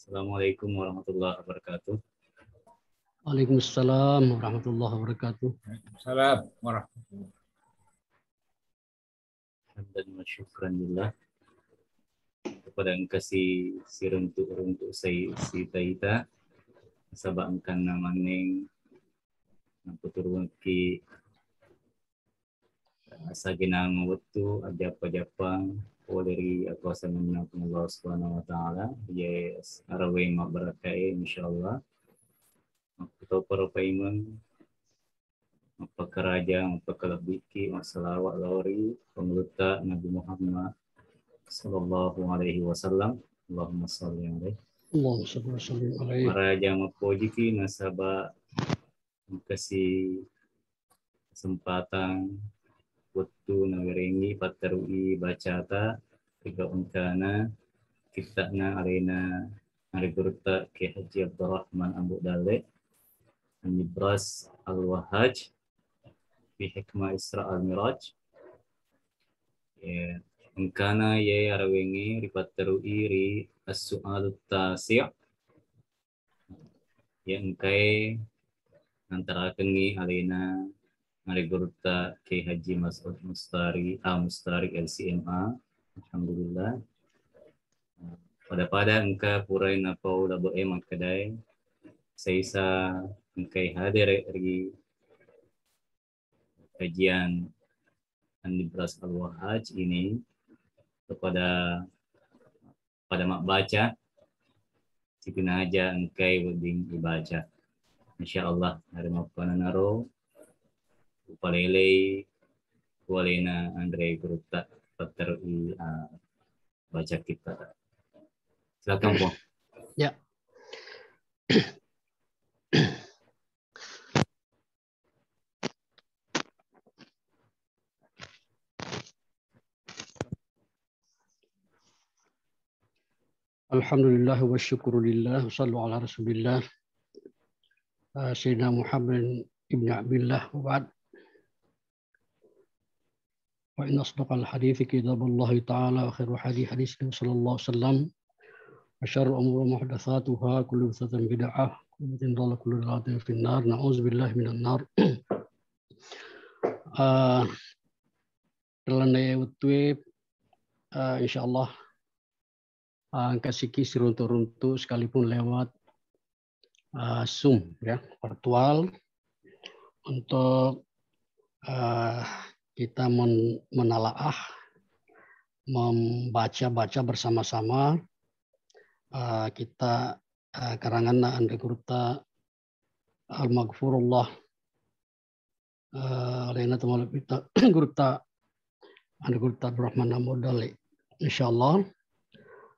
Assalamualaikum warahmatullahi wabarakatuh. Waalaikumsalam warahmatullahi wabarakatuh. Salam warahmatullahi. Dan syukranillah kepada engkau si runtuk si taita sabangkan namaning naputurun ki asa ginang wetu ajapa-japang dari akuasa minna Allah Subhanahu wa taala yes arawing mabarakai insyaallah kita para paiman mapakaraja mapakalabiki masalawat lori pengluta Nabi Muhammad sallallahu alaihi wasallam. Allahumma shalli alaihi. Allahumma shalli wa sallim alaihi. Maraja mapojiki nasaba kasih kesempatan waktu nagerengi patarui bacata tiga ungkana kitana arena hari gurta ke Haji Abdurrahman Ambu Dale Nibras Al-Wahaj fi hikmah Isra Al-Miraj ya ungkana ya arawengi ripatarui ri as-su'al tasi' ya engkai antara kengi arena hari gurta ke Haji Mas'ud Mustari LCMA. Alhamdulillah pada engka purai napau labo makadai saisa engkai hadir di kajian Anibras Al-Wahaj ini kepada mak baca sikina aja engkai weding dibaca insyaallah hari mapana naro upalele kualena Andre Gurta Pater baca kita. Silakan, Po. Ya. Alhamdulillah wa syukurillah wa sallu ala rasulillah Sayyidina Muhammad ibn Abdullah wa ba'd. Wa inna asdaqal hadithi kitabullah ta'ala wa khairu hadis sallallahu alaihi wasallam wa syarrul umuri muhdatsatuha kullu bid'atin bid'ah kullu bid'atin dhalalah kullu dhalalatin finnar na'udzubillahi minan nar. Dalam utwe insyaallah kasih runtu-runtu sekalipun lewat Zoom ya virtual untuk kita menalaah membaca bersama-sama kita karangan Andre Gurta Al-Maghfurullah Alena Tamalapita Gurta Andre Gurta Abdurrahman Amudali insyaallah.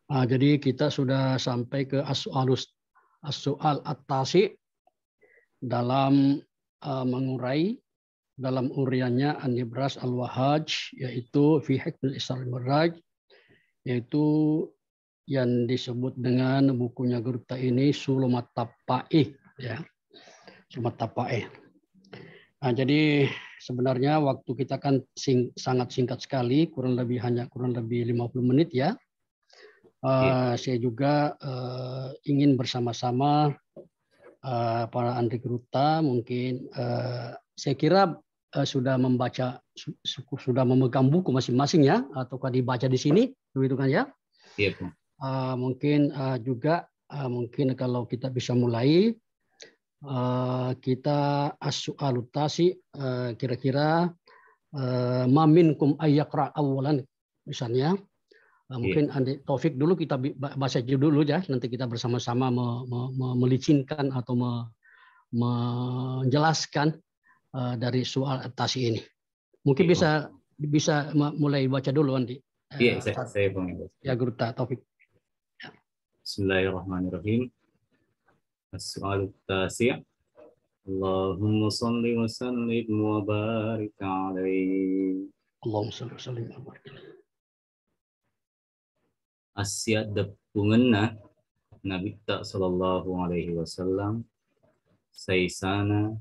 Jadi kita sudah sampai ke as-su'al at-tasi dalam mengurai dalam uriannya An-Nibras Al-Wahaj yaitu fi hikmah Isra Al-Miraj yaitu yang disebut dengan bukunya Gurta ini Sulumat Tapaih ya. Sulumat Tapaih. Jadi sebenarnya waktu kita kan sangat singkat sekali kurang lebih 50 menit ya. Saya juga ingin bersama-sama para Andre Gurta mungkin saya kira sudah memegang buku masing-masing ya ataukah dibaca di sini begitu kan ya? Iya, Po. Mungkin juga mungkin kalau kita bisa mulai kita as-su'alutasi kira-kira ma minkum ayyaqra awalan misalnya. Mungkin Andi Taufik dulu kita baca dulu ya, nanti kita bersama-sama melicinkan atau menjelaskan dari soal atasi ini. Mungkin bisa mulai baca dulu Andi. Iya, saya pengen. Ya Gurta Taufik. Ya. Bismillahirrahmanirrahim. As-su'al at-tasi'. Allahumma shalli wa sallim wa barik alaihi. Allahumma shalli wa sallim wa barik alaihi. Asyad depungenna Nabi sallallahu alaihi wasallam saisana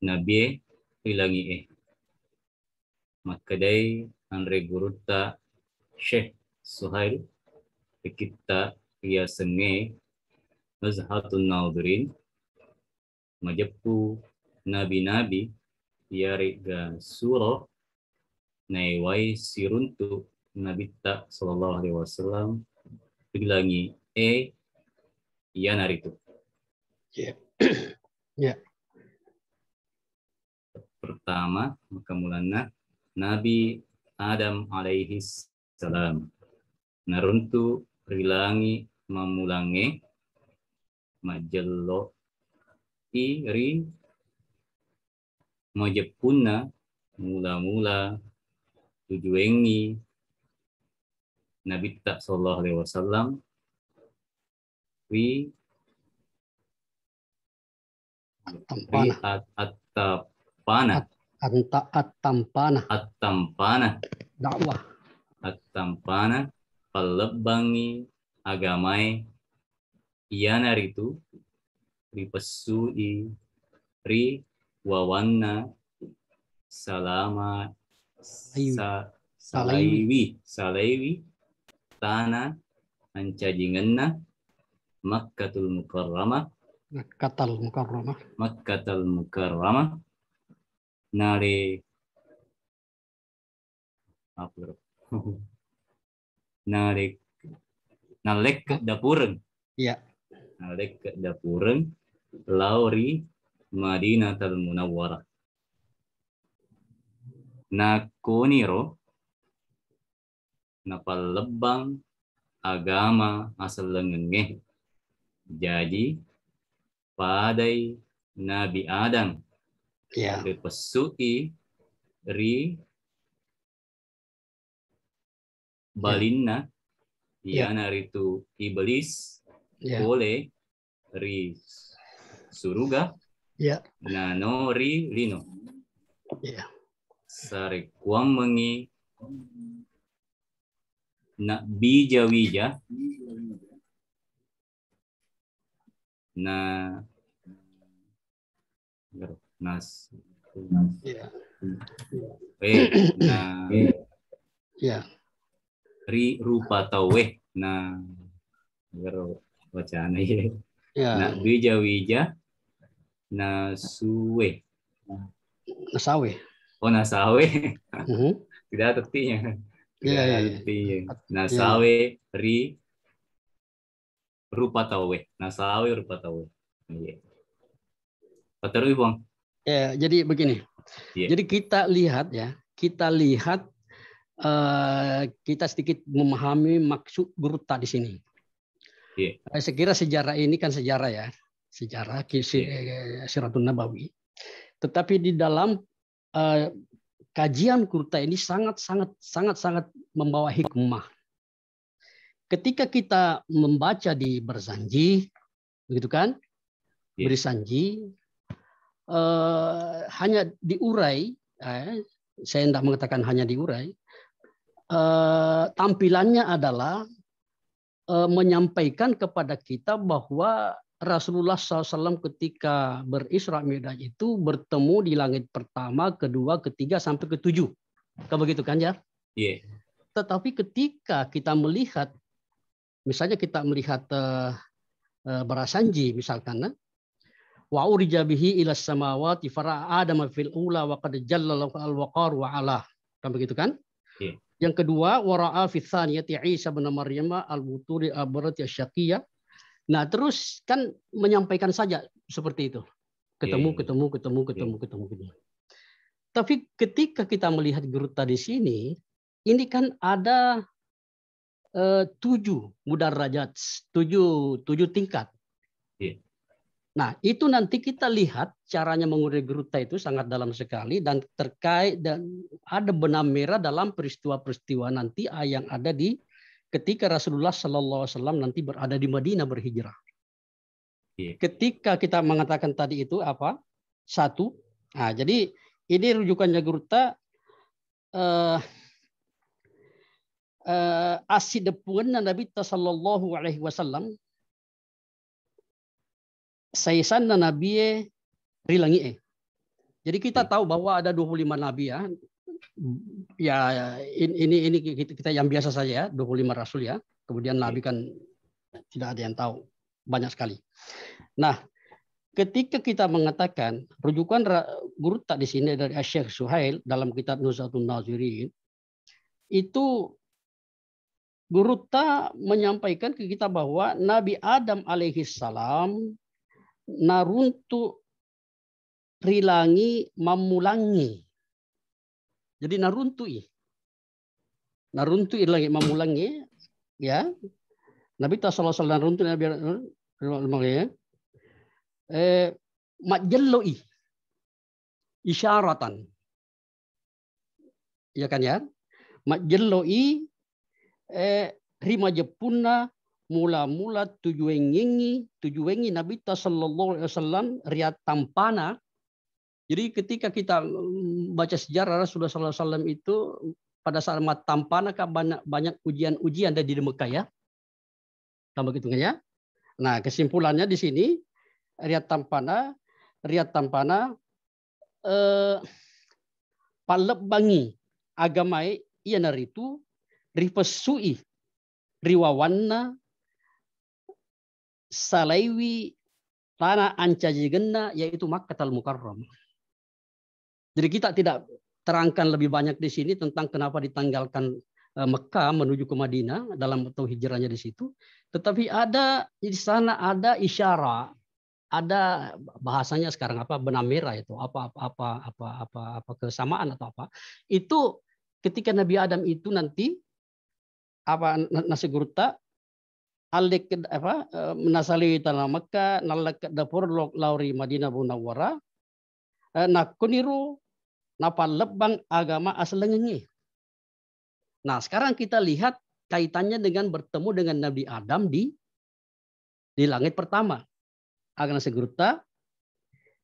Nabi ilangi makadai Andre Gurta Syekh Suhail kita ria senge nazhatun nadirin majepu nabi-nabi yariga suro naiwai siruntu nabita sallallahu alaihi wasallam bilangi yanaritu. Ya. Ya. Pertama makamulana Nabi Adam alaihi salam naruntu rilangi mamulange majello iri majepuna mula-mula tujuengi Nabi tak sallallahu alaihi wasallam wi at-tampana dakwah at-tampana palebangi agamai ianar itu ripesui ri wawanna salama salaiwi tanah ancajingenna Makkatul Mukarramah nare apa nalek dapureng. Ya. Nalek dapureng lauri Madinatul Munawwarah. Nakoniro napalebang agama asal lengenge. Jadi padai Nabi Adam Ya. Ripesui ri balinna ianar itu iblis boleh ri suruga nanori lino sare kuang mengi na bija-wija na nas ri rupa tawe na bacaan ya. Na bija-wija na suwe nasawe. Oh nasawe. Tidak ada artinya. Nasawe ri rupa tawe. Nasawe rupa tawe. Iya. Paterui Bang. Ya, jadi begini. Jadi kita lihat kita sedikit memahami maksud gurta di sini. Saya kira sejarah ini kan sejarah Siratun Nabawi. Tetapi di dalam kajian gurta ini sangat membawa hikmah. Ketika kita membaca di Barzanji, begitu kan? Barzanji hanya diurai, saya tidak mengatakan hanya diurai. Tampilannya adalah menyampaikan kepada kita bahwa Rasulullah SAW ketika berisra Mi'raj itu bertemu di langit pertama, kedua, ketiga sampai ketujuh. Kan begitu kan ya? Iya. Tetapi ketika kita melihat, misalnya kita melihat Barzanji misalkan, wa urija bihi ila samawati fara'a Adam fil ula wa qad jalla al-waqar wa ala. Kan begitu kan? Iya. Yang kedua, wara'a fi tsaniyati Isa bin Maryam al-buturi abrati asyaqiyah. Nah, terus kan menyampaikan saja seperti itu. Ketemu. Tapi ketika kita melihat gurta di sini, ini kan ada 7 mudarajat, 7 tingkat. Iya. Nah, itu nanti kita lihat caranya mengurai gurta itu sangat dalam sekali dan terkait dan ada benang merah dalam peristiwa-peristiwa nanti yang ada di ketika Rasulullah Sallallahu Alaihi Wasallam nanti berada di Madinah berhijrah. Ketika kita mengatakan tadi itu apa? 1. Nah, jadi ini rujukannya gurta asid depuan Nabi Sallallahu Alaihi Wasallam Saisan na nabi rilangi. Jadi kita tahu bahwa ada 25 nabi ya. Ya ini kita yang biasa saja ya, 25 rasul ya. Kemudian nabi kan Tidak ada yang tahu. Banyak sekali. Nah, ketika kita mengatakan rujukan gurta di sini dari Syekh Suhail dalam kitab Nuzhatun Nazirin, itu gurta menyampaikan ke kita bahwa Nabi Adam alaihissalam naruntu rilangi mamulangi. Jadi naruntui lagi mamulangi, ya. Nabi sallallahu alaihi wasallam naruntu Nabi majalloi isyaratan. Ya kan ya? Majalloi rima jepuna mula-mula tujuengi Nabi sallallahu alaihi wasallam riat tampana. Jadi ketika kita baca sejarah Rasulullah sallallahu alaihi wasallam itu pada saat tampana banyak ujian-ujian dari di Mekah ya. Sama gitu kan ya. Nah, kesimpulannya di sini riat tampana palebangi agamai iya naritu ripesui riwawanna salaiwi tanah ancajigenna yaitu Makkahul Mukarram. Jadi kita tidak terangkan lebih banyak di sini tentang kenapa ditanggalkan Mekah menuju ke Madinah dalam atau hijrahnya di situ. Tetapi ada di sana ada isyarat, ada bahasanya sekarang apa benang merah itu apa kesamaan atau apa. Itu ketika Nabi Adam itu nanti apa nasi gurta alik apa menasali tanah Mekah nalak dapur lauri Madinah Munawwarah nakuniru napa lebang agama aslengengi. Nah, sekarang kita lihat kaitannya dengan bertemu dengan Nabi Adam di langit pertama. Agama segurta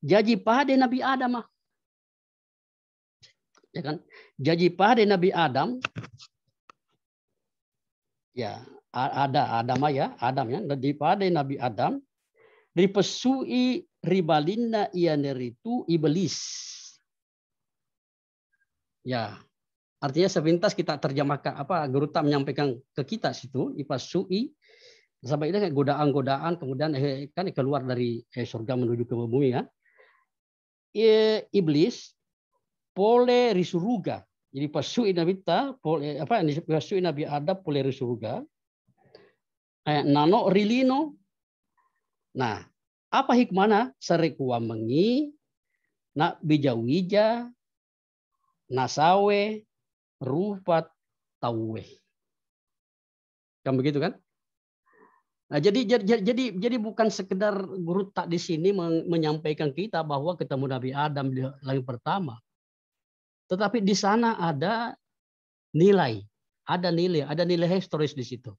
jaji pahade Nabi Adam. Ya kan? Jaji pahade Nabi Adam. Ya, ada Adam ya, di pahade Nabi Adam ripesui ribalinna ianeritu iblis. Ya. Artinya sepintas kita terjemahkan apa guru tak menyampaikan ke kita situ ipasui sampai ini godaan-godaan kemudian kan keluar dari surga menuju ke bumi ya. Iblis pole risuruga. Jadi pasui Nabi ta pole apa pasui Nabi Adam pole risuruga. Nano rilino. Nah, apa hikmahnya? Sarekuwa mengi nak bijawija nasawe rupat tauwe. Kan begitu kan? Nah, jadi bukan sekedar guru tak di sini menyampaikan kita bahwa ketemu Nabi Adam di langit pertama. Tetapi di sana ada nilai historis di situ.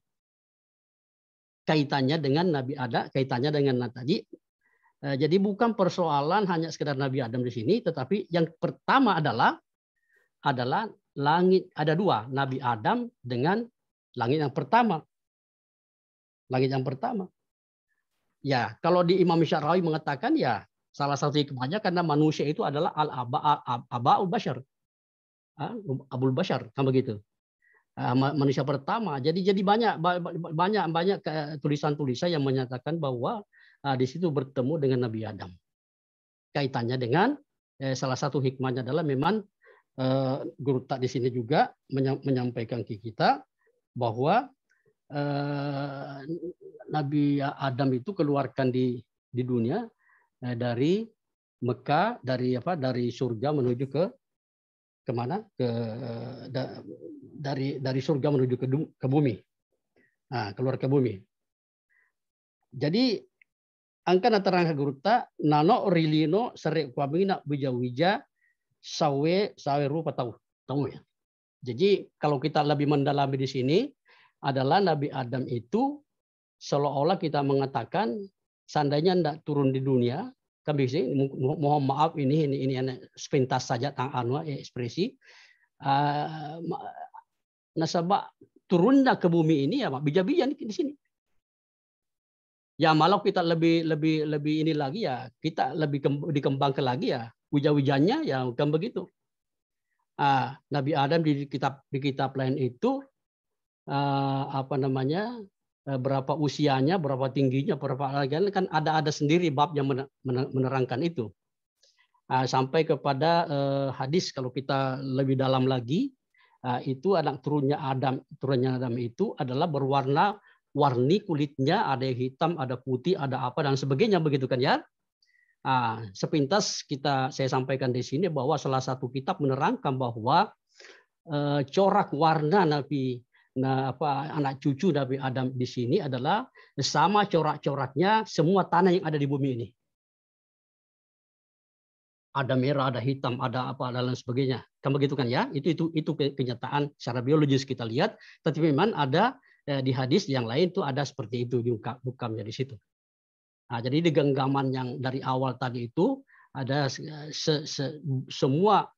Kaitannya dengan Nabi Adam, kaitannya dengan tadi. Jadi bukan persoalan hanya sekedar Nabi Adam di sini, tetapi yang pertama adalah langit ada dua, Nabi Adam dengan langit yang pertama. Langit yang pertama. Ya, kalau di Imam Syarawi mengatakan ya salah satu hikmahnya karena manusia itu adalah al-aba'ul bashar. Abul bashar, kan begitu. Manusia pertama. Jadi banyak tulisan-tulisan yang menyatakan bahwa di situ bertemu dengan Nabi Adam. Kaitannya dengan salah satu hikmahnya adalah memang guru tak di sini juga menyampaikan ke kita bahwa Nabi Adam itu keluarkan di dunia dari Mekah dari surga menuju ke mana dari surga menuju ke bumi. Nah, keluar ke bumi. Jadi angka terangkan guru tak nano rilino sere kwamina bijawija sawe rupa tahu ya. Jadi kalau kita lebih mendalami di sini adalah Nabi Adam itu seolah-olah kita mengatakan seandainya tidak turun di dunia, kan bisa mohon maaf ini sepintas saja ekspresi nasabah turunnya ke bumi ini ya bija-bija di sini. Ya malah kita lebih ini lagi ya kita lebih dikembangkan lagi ya wija-wijanya ya bukan begitu. Nabi Adam di kitab lain itu berapa usianya, berapa tingginya, berapa kan ada sendiri bab yang menerangkan itu. Sampai kepada hadis kalau kita lebih dalam lagi, itu anak turunnya Adam itu adalah berwarna-warni kulitnya, ada yang hitam, ada putih, ada apa dan sebagainya begitu kan ya. Sepintas saya sampaikan di sini bahwa salah satu kitab menerangkan bahwa corak warna anak cucu Nabi Adam di sini adalah sama corak-coraknya semua tanah yang ada di bumi ini. Ada merah, ada hitam, ada apa dan lain sebagainya. Kan begitu kan ya? Itu kenyataan secara biologis kita lihat. Tapi memang ada di hadis yang lain itu ada seperti itu diungkapnya di situ. Jadi di genggaman yang dari awal tadi itu ada semua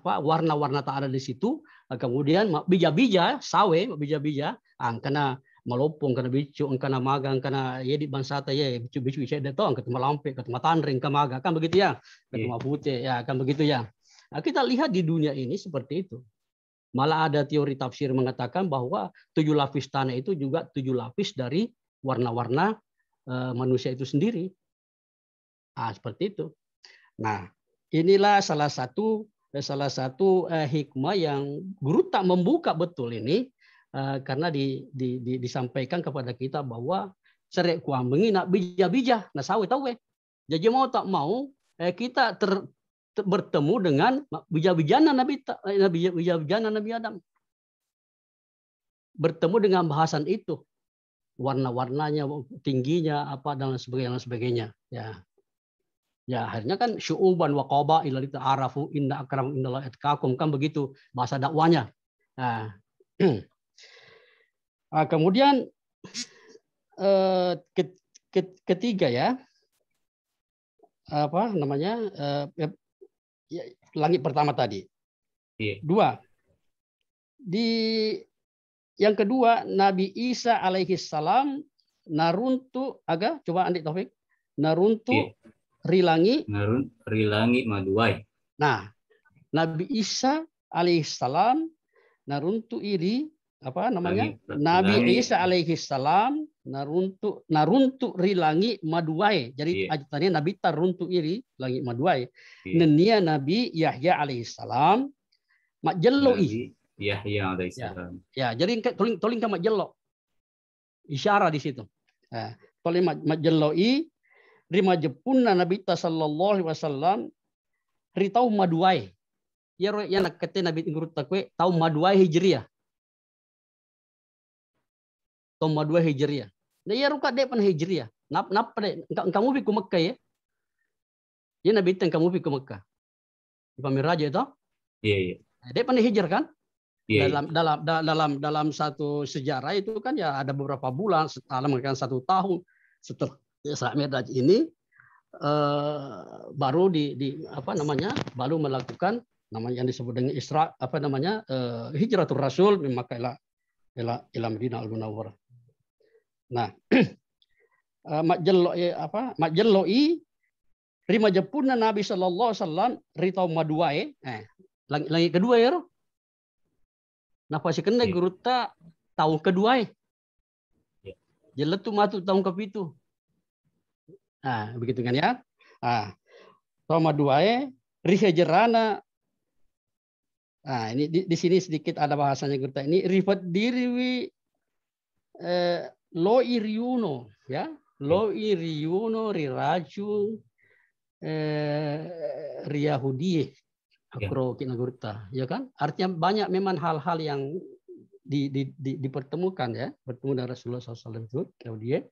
warna-warna tak ada di situ. Kemudian bija-bija sawe, bija-bija kena malopong, kena bicu, kena magang, kena ya di bansata ya bicu-bicu saya datang ketemu lampe, ketemu tandring, kemaga kan begitu ya, ketemu putih ya kan begitu ya. Kita lihat di dunia ini seperti itu. Malah ada teori tafsir mengatakan bahwa 7 lapis tanah itu juga 7 lapis dari warna-warna manusia itu sendiri. Seperti itu. Nah, inilah salah satu hikmah yang guru tak membuka betul ini karena disampaikan kepada kita bahwa serek kuang menginak bija-bija nah sawe tahu jadi mau tak mau kita bertemu dengan bija-bijana Nabi Adam, bertemu dengan bahasan itu, warna-warnanya, tingginya apa dan sebagainya ya akhirnya kan syu'uban wa qabaila lita'arafu inna akramakum indallahi atqakum kan begitu bahasa dakwanya. Kemudian ketiga ya langit pertama tadi. Dua yang kedua Nabi Isa alaihi salam naruntu coba Andi Taufik naruntu rilangi maduai. Nah, Nabi Isa alaihissalam naruntu iri Nabi Isa alaihissalam naruntu rilangi maduai. Jadi ajatannya Nabi taruntu iri langi maduai. Nenia Nabi Yahya alaihissalam mak jelloi. Yahya alaihissalam. Ya, jadi toling mak jello. Isyarah di situ. Toling mak jelloi rima jepunna Nabi sallallahu alaihi wasallam ritau maduai. Ya nak kete Nabi ngurut takwe tau maduai hijriyah. Tau maduai hijriyah. Nah ya ruka de pan hijriyah. Nap de kamu bi ku Mekkah ya. Ya Nabi teng kamu bi ku Mekkah. Di Pamiraja itu? Iya. De pan hijrah kan? Yeah. Dalam satu sejarah itu kan ya ada beberapa bulan, mungkin 1 tahun setelah Isra Mi'raj ini baru baru melakukan yang disebut dengan Isra Hijratul Rasul min Makkah ila Madinah al-Munawwarah. Nah, majelloi rima jepunna Nabi sallallahu alaihi wasallam ritau maduai. Lagi kedua ya. Napa sih kena guru ta tahun kedua jeletu matu tahun kepitu. Begitu kan ya. Tahun kedua rihajerana. Ini di sini sedikit ada bahasanya guru ta. Ini rifat diriwi lo iriuno ya. Lo iriuno riraju riyahudi. Akro kinagurta, ya kan? Artinya banyak memang hal-hal yang dipertemukan ya, bertemu dengan Rasulullah SAW itu. Kemudian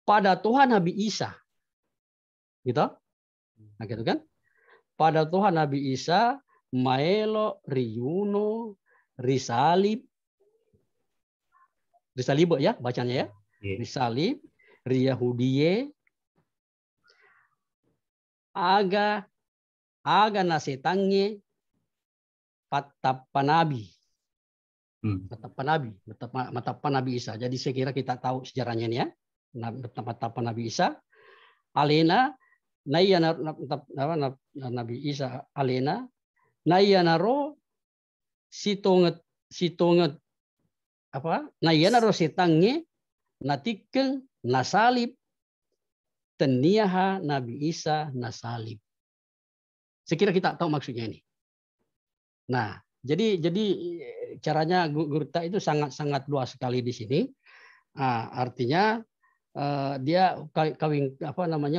pada Tuhan Nabi Isa, gitu, nah gitu kan? Pada Tuhan Nabi Isa, maelo riuno risalib ya bacanya ya, risalib riyahudie aga nasetange patapanabi. Patapanabi Isa. Jadi saya kira kita tahu sejarahnya ini ya. Patapanabi Isa. Alena nayana Nabi Isa alena nayana ro sitonget nayana ro setange natikeng nasalib teniaha Nabi Isa nasalib. Sekira kita tahu maksudnya ini. Nah, jadi caranya Gurta itu sangat luas sekali di sini. Nah, artinya dia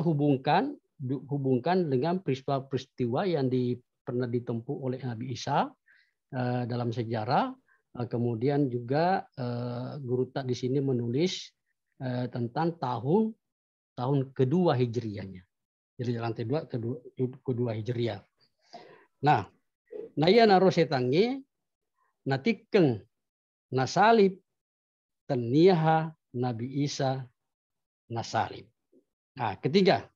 hubungkan dengan peristiwa yang pernah ditempuh oleh Nabi Isa dalam sejarah. Kemudian juga Gurta di sini menulis tentang tahun kedua Hijriahnya. Jadi lantai kedua Hijriah. Nah, naya naro setangi natikeng nasalib teniaha Nabi Isa nasalib. Nah, ketiga.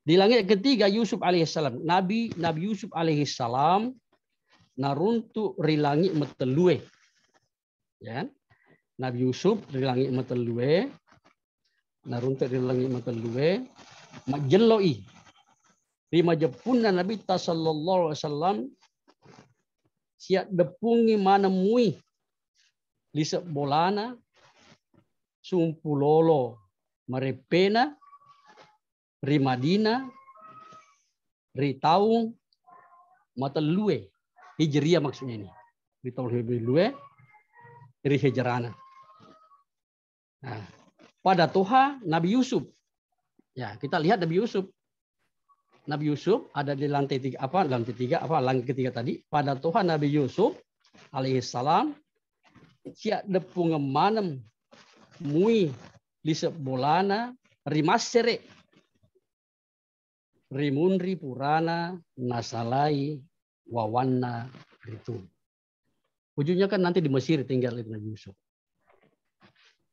Di langit ketiga Yusuf alaihissalam. Nabi Yusuf alaihissalam naruntu rilangi metelue. Ya. Nabi Yusuf rilangi metelue. Naruntu rilangi metelue. Majelloi. Rima jepunna Nabi sallallahu alaihi wasallam siap depungi manemui lisep bolana sumpulolo marepena rimadina ritaung matelue hijriah maksudnya ini ritaung hijriah dari hijrana. Nah, pada Tuhan Nabi Yusuf ya kita lihat Nabi Yusuf ada di lantai ketiga tadi pada Tuhan Nabi Yusuf alaihissalam siap depung manem mui lisep bolana rimasere rimunri purana nasalai wawanna itu. Ujungnya kan nanti di Mesir tinggal itu Nabi Yusuf.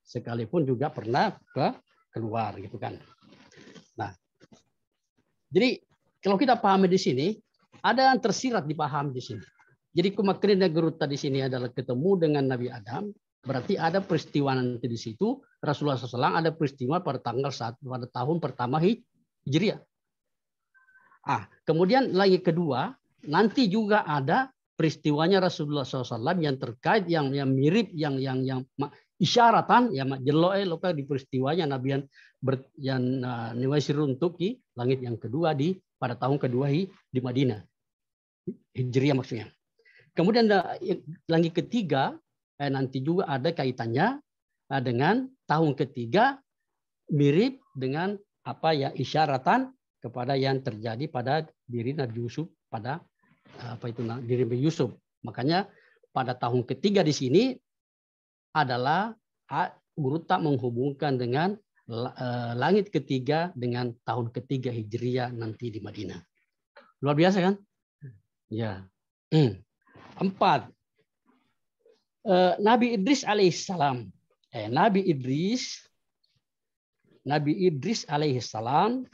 Sekalipun juga pernah keluar gitu kan. Nah, jadi kalau kita pahami di sini ada yang tersirat dipahami di sini. Jadi kumakrina Geruta di sini adalah ketemu dengan Nabi Adam. Berarti ada peristiwa nanti di situ. Rasulullah SAW ada peristiwa pada pada tahun pertama Hijriah. Kemudian lagi kedua, nanti juga ada peristiwanya Rasulullah SAW yang terkait, yang mirip, yang isyaratan, yang jeloe loka di peristiwanya Nabi yang niwasir untuk di langit yang kedua pada tahun kedua di Madinah. Hijriah maksudnya. Kemudian lagi ketiga, nanti juga ada kaitannya dengan tahun ketiga mirip dengan isyaratan kepada yang terjadi pada diri Nabi Yusuf pada diri Nabi Yusuf. Makanya pada tahun ketiga di sini adalah Gurta menghubungkan dengan langit ketiga dengan tahun ketiga Hijriah nanti di Madinah. Luar biasa kan? Ya. 4. Nabi Idris alaihissalam. Nabi Idris alaihissalam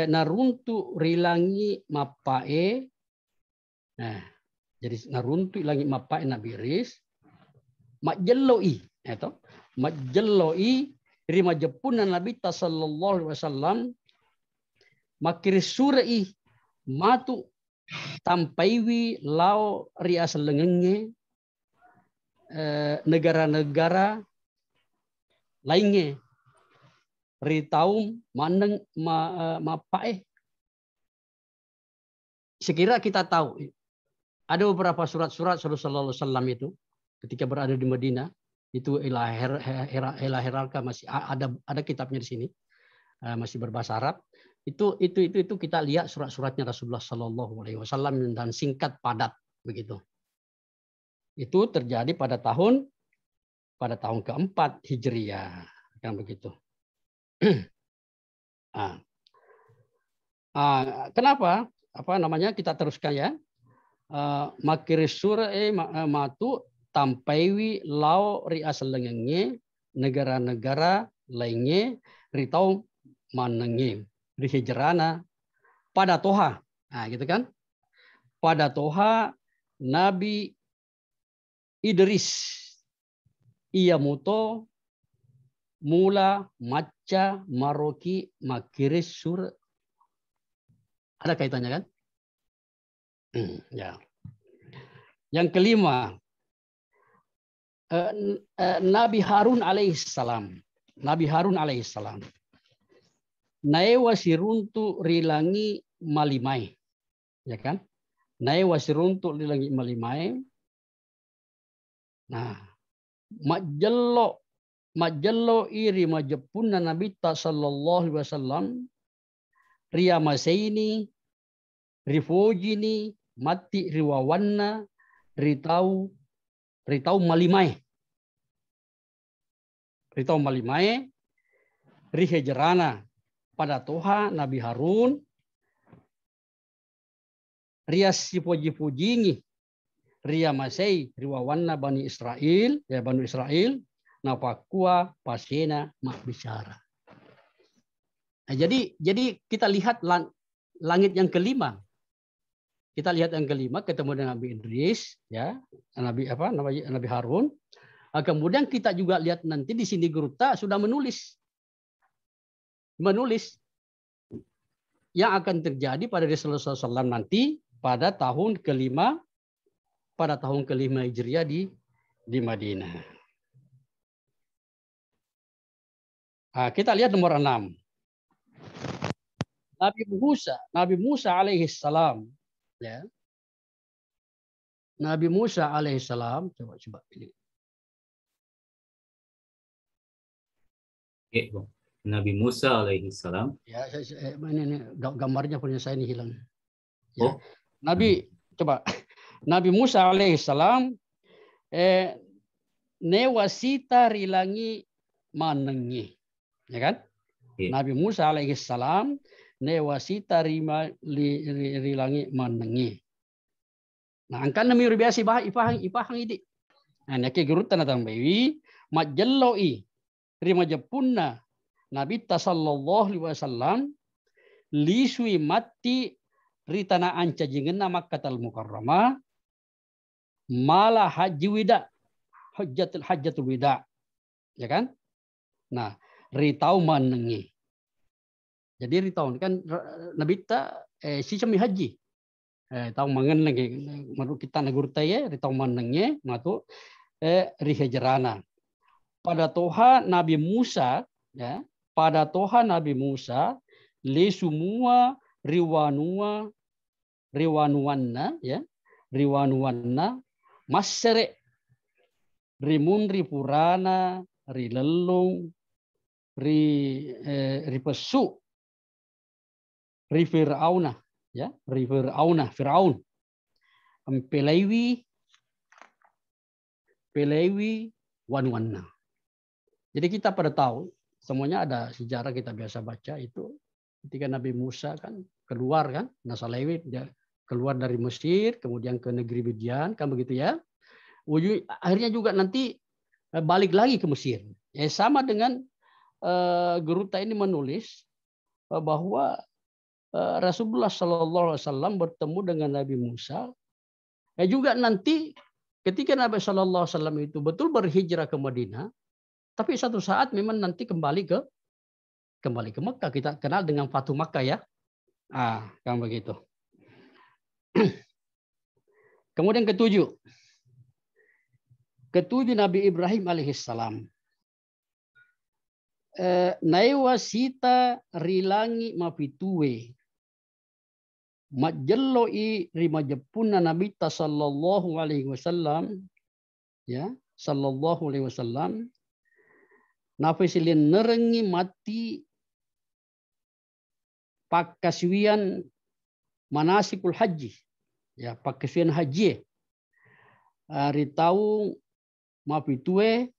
naruntu rilangi mapae. Jadi naruntu rilangi mapae Nabi Idris. Majelloi rima jepunan Nabi sallallahu alaihi wasallam makir surai matu tampaiwi lau rias lengenge negara-negara lainnya ritaum mandeng mapae. Sekira kita tahu ada beberapa surat-surat Rasulullah SAW itu ketika berada di Madinah itu Ilaheralka masih ada kitabnya di sini masih berbahasa Arab. Itu kita lihat surat-suratnya Rasulullah SAW dan singkat padat begitu. Itu terjadi pada tahun keempat Hijriah kan begitu. Kenapa? Kita teruskan ya. Makirisur matu tampaiwi lau rias lengenge negara-negara lainnya ritau manenge rihijrana pada Toha. Gitu kan? Pada Toha Nabi Idris ia muto mula maca maroki makiris sur. Ada kaitannya kan? Ya. Yang kelima, Nabi Harun alaihissalam. Nabi Harun alaihissalam. Nae wasiruntu rilangi malimai. Ya kan? Nae wasiruntu rilangi malimai. Nah, majello iri majepunna Nabi sallallahu alaihi wasallam ria masaini rifojini mati riwawanna ritau malimai. Ritau malimai rihejerana pada Toha Nabi Harun ria sipoji-pujingi ria masai riwawanna Bani Israel ya Bani Israel napakua pasena mak bicara. Nah, jadi kita lihat langit yang kelima. Kita lihat yang kelima ketemu dengan Nabi Idris ya, Nabi Harun. Kemudian kita juga lihat nanti di sini Geruta sudah menulis yang akan terjadi pada Rasulullah SAW nanti pada tahun kelima Hijriah di Madinah. Nah, kita lihat nomor 6. Nabi Musa alaihissalam ya. Nabi Musa alaihissalam coba pilih. Nabi Musa alaihissalam. Ya, ini gambarnya punya saya ini hilang. Ya. Nabi Musa alaihissalam newasita rilangi manengi. Ya kan? Nabi Musa alaihissalam newasita rilangi manengi. Nah, angkan nami biasa ipahang ini. Nah, nake gerutan atang bayi majalloi rima japunna Nabi sallallahu alaihi wasallam lisui mati ritana anca jingenna Makkatul Mukarramah malah haji wida hajjatul wida. Ya kan? Nah, ritau manengi. Jadi ritau kan Nabi ta si cami haji. Tahu mangen lagi menurut kita negara ya ritau manengi matu rihejerana. Pada Toha Nabi Musa ya, pada Toha Nabi Musa li semua riwanuanna ya, riwanuanna masere rimun ripurana rilelung ripesu rifirauna ya Firaun pelewi wanwanna. Jadi kita pada tahu semuanya ada sejarah kita biasa baca itu ketika Nabi Musa kan keluar kan Nasalewi dia keluar dari Mesir kemudian ke negeri Midian kan begitu ya. Akhirnya juga nanti balik lagi ke Mesir. Sama dengan Geruta ini menulis bahwa Rasulullah Sallallahu Alaihi Wasallam bertemu dengan Nabi Musa. Juga nanti ketika Nabi Sallallahu Alaihi Wasallam itu betul berhijrah ke Madinah, tapi satu saat memang nanti kembali ke Mekah. Kita kenal dengan Fatu Makkah ya. Kan begitu. Kemudian ketujuh Nabi Ibrahim alaihissalam. Naiwasita rilangi mapituwe. Majelloi rimajepuna Nabi sallallahu alaihi wasallam ya sallallahu alaihi wasallam nafisilin nerengi mati pakaswian manasikul haji ya pakaswian haji ritau mapituwe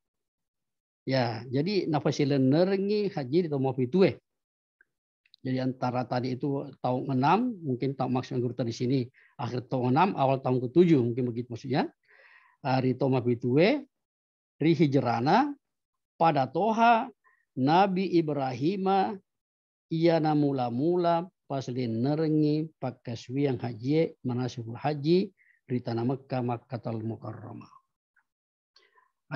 ya jadi nafisilin nerengi haji ritau mapituwe. Jadi antara tadi itu tahun 6, mungkin tahun maksudnya Geruta di sini akhir tahun 6, awal tahun ke-7 mungkin begitu maksudnya. Rito mabitue rihijrana pada Toha Nabi Ibrahim ia mula-mula paslin nerengi pakaswi yang haji manasikul haji di tanah Mekah Makkatul Mukarramah.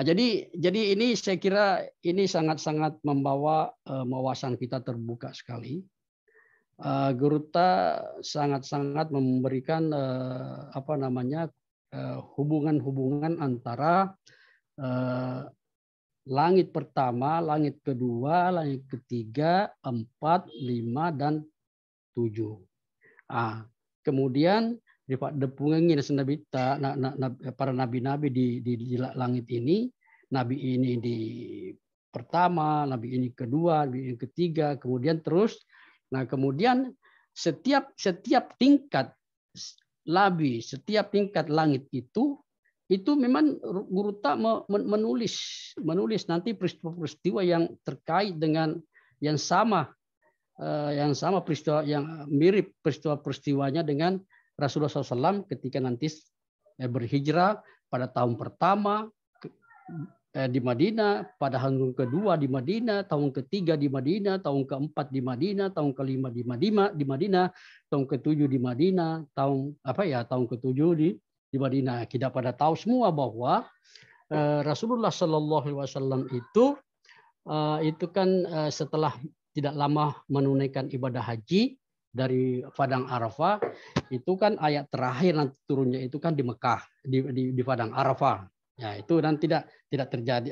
Jadi ini saya kira ini sangat-sangat membawa wawasan kita terbuka sekali. Geruta sangat-sangat memberikan hubungan-hubungan antara langit pertama, langit kedua, langit ketiga, 4, 5, dan 7. Kemudian depungin senabita para nabi-nabi di langit ini, nabi ini di pertama, nabi ini kedua, nabi ini ketiga, kemudian terus. Nah, kemudian setiap tingkat nabi, setiap tingkat langit itu memang Guru Tak menulis nanti peristiwa-peristiwa yang terkait dengan yang sama peristiwa yang mirip peristiwanya dengan Rasulullah SAW ketika nanti berhijrah pada tahun pertama di Madinah, pada tahun kedua di Madinah, tahun ketiga di Madinah, tahun keempat di Madinah, tahun kelima di Madinah, tahun ketujuh di Madinah, tahun ketujuh di Madinah. Kita pada tahu semua bahwa Rasulullah SAW itu kan setelah tidak lama menunaikan ibadah haji dari Padang Arafah, itu kan ayat terakhir nanti turunnya itu kan di Mekah, di Padang Arafah. Ya, itu dan tidak terjadi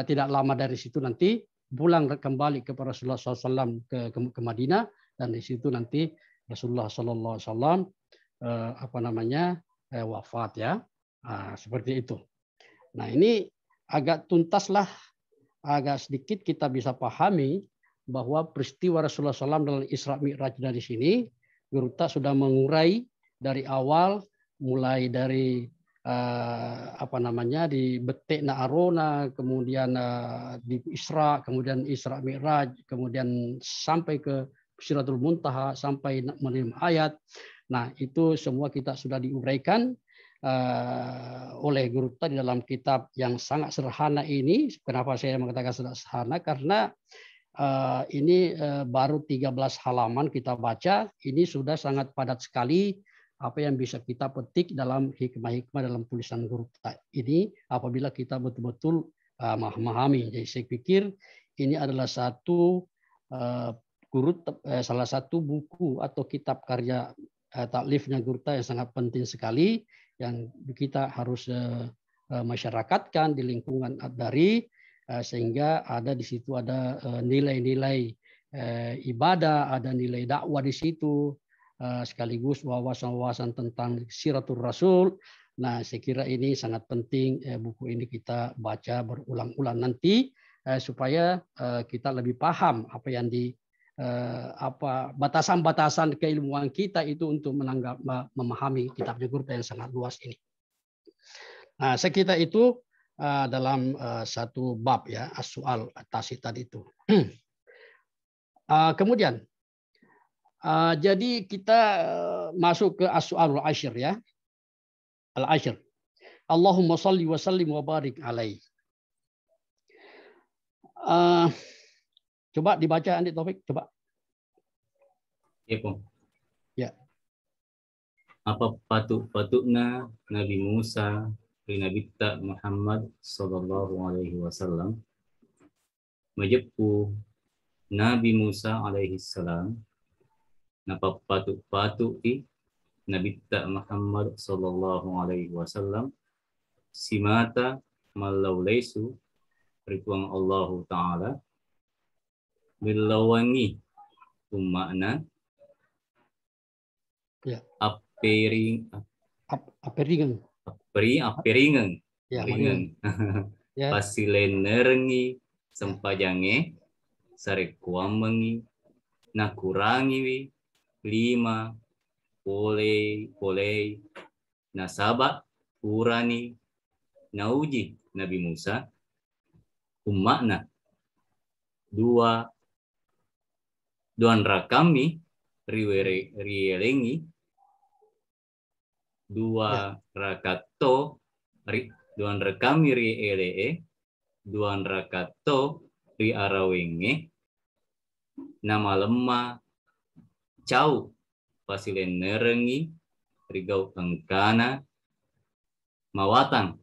tidak lama dari situ nanti pulang kembali kepada Rasulullah SAW ke Madinah, dan di situ nanti Rasulullah SAW wafat ya. Seperti itu. Nah, ini agak tuntaslah, agak sedikit kita bisa pahami bahwa peristiwa Rasulullah SAW dalam Isra Mi'raj dari sini, Guru Tak sudah mengurai dari awal, mulai dari di Betekna Arona, kemudian di Isra, kemudian Isra Mi'raj, kemudian sampai ke Sidratul Muntaha, sampai menerima ayat. Nah, itu semua kita sudah diuraikan oleh Guru Tak di dalam kitab yang sangat sederhana ini. Kenapa saya mengatakan sederhana? Karena ini baru 13 halaman kita baca, ini sudah sangat padat sekali apa yang bisa kita petik dalam hikmah-hikmah dalam tulisan Guru Tak ini apabila kita betul-betul memahami. Jadi saya pikir ini adalah salah satu buku atau kitab karya taklifnya Guru Tak yang sangat penting sekali, yang kita harus masyarakatkan di lingkungan Ad-Dari, sehingga ada di situ ada nilai-nilai ibadah, ada nilai dakwah di situ, sekaligus wawasan-wawasan tentang Siratul Rasul. Nah, saya kira ini sangat penting buku ini kita baca berulang-ulang nanti supaya kita lebih paham apa yang batasan-batasan keilmuan kita itu untuk memahami kitabnya Guru yang sangat luas ini. Nah, saya kira itu dalam satu bab ya, as-su'al at-tasi tadi itu. Kemudian jadi kita masuk ke as-su'alul asyir ya. Al-asyir. Allahumma salli wa sallim wa barik alaihi. Coba dibaca Andi Taufik, coba. Ya, Pong. Ya. Apa patutnya Nabi Musa Nabi Muhammad sallallahu alaihi wasallam menjepu Nabi Musa alaihi salam, napa patut di Nabi Muhammad sallallahu alaihi wasallam simata malaulaisu rituang Allah Ta'ala milawangi umakna ya. Aperingan ya, ya. Pasilenerengi sempajange sarekuamengi nakurangi 5 polei nasaba urani nauji Nabi Musa umakna duan rakami rielengi 2 rakato duan rakami rielee 2 rakato ri arawenge nama lemah cau pasilen nerengi rigau engkana mawatang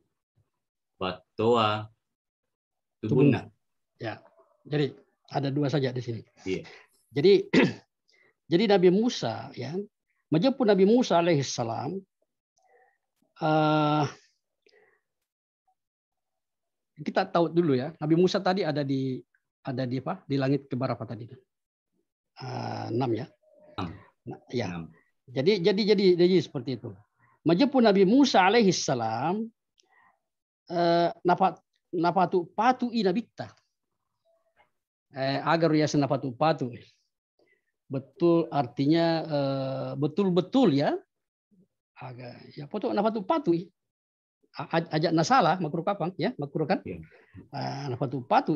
batoa tubuna. Ya. Jadi ada 2 saja di sini. Yeah. Jadi Nabi Musa ya, menjemput Nabi Musa alaihissalam kita tahu dulu ya. Nabi Musa tadi ada di apa? Di langit keberapa tadi? 6 ya. Nah, ya. Jadi seperti itu. Majapun Nabi Musa alaihi salam napatu patu inabitta. Agar ya senapatu patu. Betul artinya betul-betul ya. Agak ya foto napatu patu. Ajak nasalah makruh kapang ya, makruh kan? Napatu patu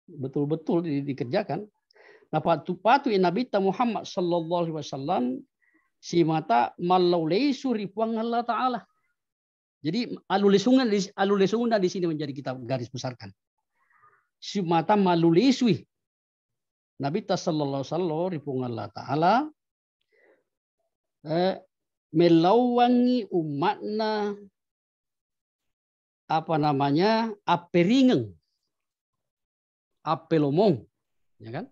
betul-betul dikerjakan. Napatu patu nabita Muhammad sallallahu alaihi wasallam si mata malaulai suri puang Allah taala. Jadi alulesungan di sini menjadi kita garis besarkan. Si mata malulesui Nabi sallallahu alaihi wasallam ripuang Allah taala melawangi umatna apa namanya aperingang apelomong ya kan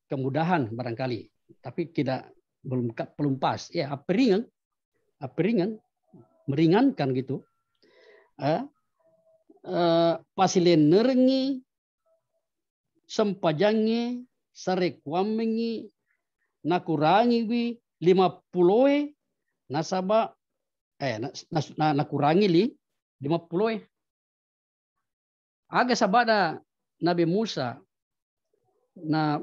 kemudahan barangkali tapi tidak belum pas ya aperingang meringankan gitu pasilen nerengi sempajangi sarekwamengi nakurangi wi 50 nasaba nakurangi li 50 aga sabada Nabi Musa na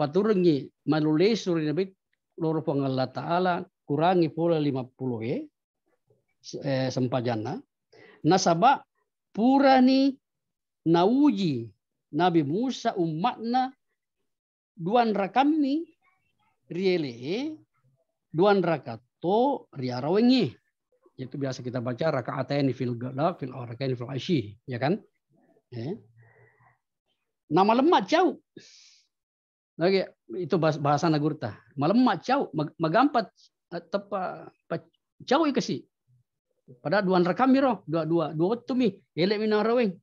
paturengi malulai suri Nabi loro Allah taala kurangi pula 50 sempajana nasaba purani nauji Nabi Musa umatna duan rakami riele duan rakato riarawengi itu biasa kita baca rakaatain fil gada fil arakain fil ashi ya kan nama lemak jauh lagi itu bahasa Nagurta malemak jauh magampat tepa jauh ikasi pada duan rakami roh dua tumi elek minaraweng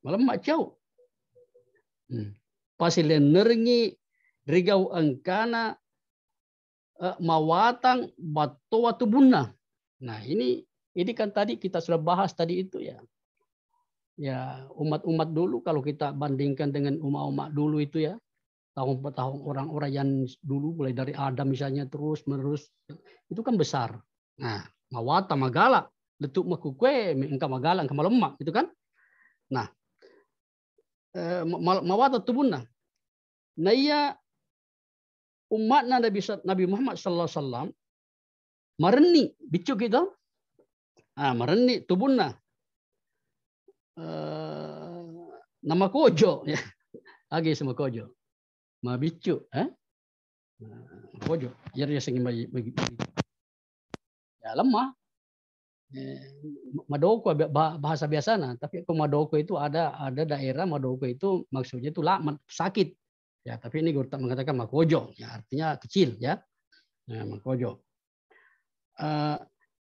malemak jauh pasilen nerengi rigau angkana mawatang batoa tubunna. Nah ini kan tadi kita sudah bahas tadi itu ya. Ya umat-umat dulu kalau kita bandingkan dengan umat-umat dulu itu ya tahun per tahun orang-orang yang dulu mulai dari Adam misalnya terus menerus itu kan besar. Nah mawata magala letuk makukwe engka magala engka malemak itu kan. Nah mawata tubunna. Nah iya umatnya Nabi Muhammad sallallahu alaihi wasallam mareni bicuk gitu. Mareni tubunna. Nama kojo ya. Age sama kojo. Ma bicuk, kojo. Jadi sing bagi ya lemah. Madoko bahasa biasana, tapi kalau madoko itu ada daerah madoko itu maksudnya itu sakit. Ya, tapi ini Gurta mengatakan makojo, ya artinya kecil ya. Nah, makojo.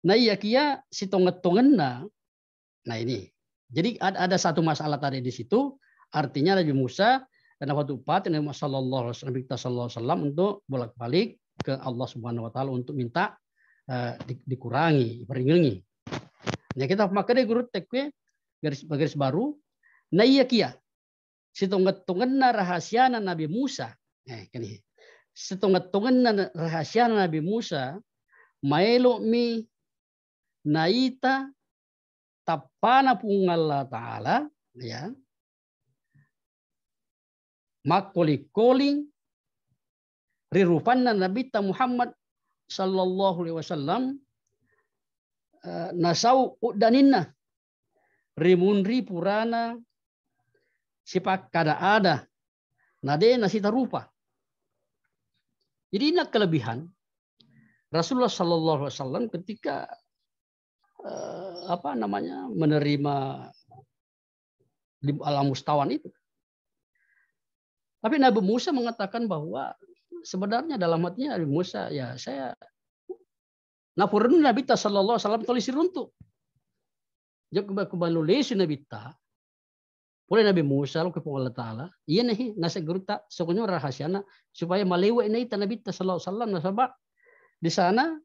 Nah iya kia si tonget-tongenna. Nah ini. Jadi ada satu masalah tadi di situ, artinya Nabi Musa dan waktu upat Nabi sallallahu alaihi wasallam untuk bolak-balik ke Allah Subhanahu wa taala untuk minta dikurangi, peringangi. Nah, kita pakai guru tekwe garis baru. Nah iya kia setunggat-tunggatna rahasiana Nabi Musa. Setunggat-tunggatna rahasiana Nabi Musa maelo mi naita tapana pungallah taala ya. Makoli-koling rirufanna Nabi Muhammad sallallahu alaihi wasallam nasau udaninna rimunri purana sipak kada ada nade nasita rupa. Jadi ini kelebihan Rasulullah sallallahu alaihi wasallam ketika menerima di alam mustawan itu. Tapi Nabi Musa mengatakan bahwa sebenarnya dalam hatinya Nabi Musa ya saya napurun Nabi sallallahu alaihi wasallam tulis runtuk. Jika kubalu lesu Nabi ta boleh Nabi Musa lalu kepada Allah Taala. Iya nih nasa geruta sokonyo rahasiana supaya malewa ini Nabi sallallahu alaihi wasallam nasabak di sana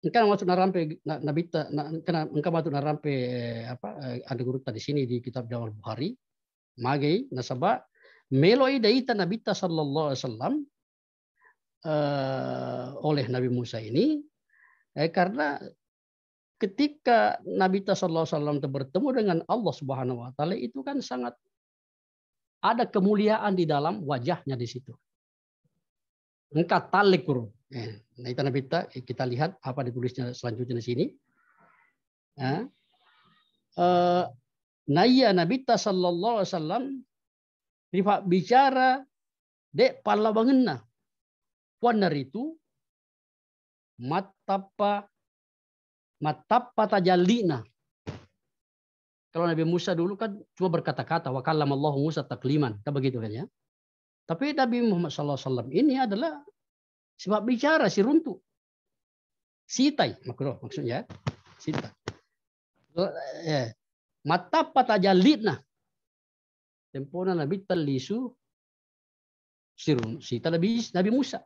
Engkau masuk narampe nabita engkau masuk narampe ada guru di sini di kitab Jawal Bukhari magai nasaba meloi daita nabita sallallahu alaihi wasallam oleh Nabi Musa ini karena ketika Nabi sallallahu alaihi wasallam bertemu dengan Allah Subhanahu wa taala itu kan sangat ada kemuliaan di dalam wajahnya di situ. Engkau talik bro. Nah itu Nabi kita lihat apa ditulisnya selanjutnya di sini. Naya Nabi sallallahu alaihi wasallam bicara dek palawangenna. Wanar itu matapa tajallina. Kalau Nabi Musa dulu kan cuma berkata-kata wa kallamallahu Musa takliman, kan begitu kan ya. Tapi Nabi Muhammad SAW ini adalah sebab bicara si runtu. Sitai maksudnya. Sitai. Mata patajallidna. Tempona Nabi talisu sita Nabi Musa.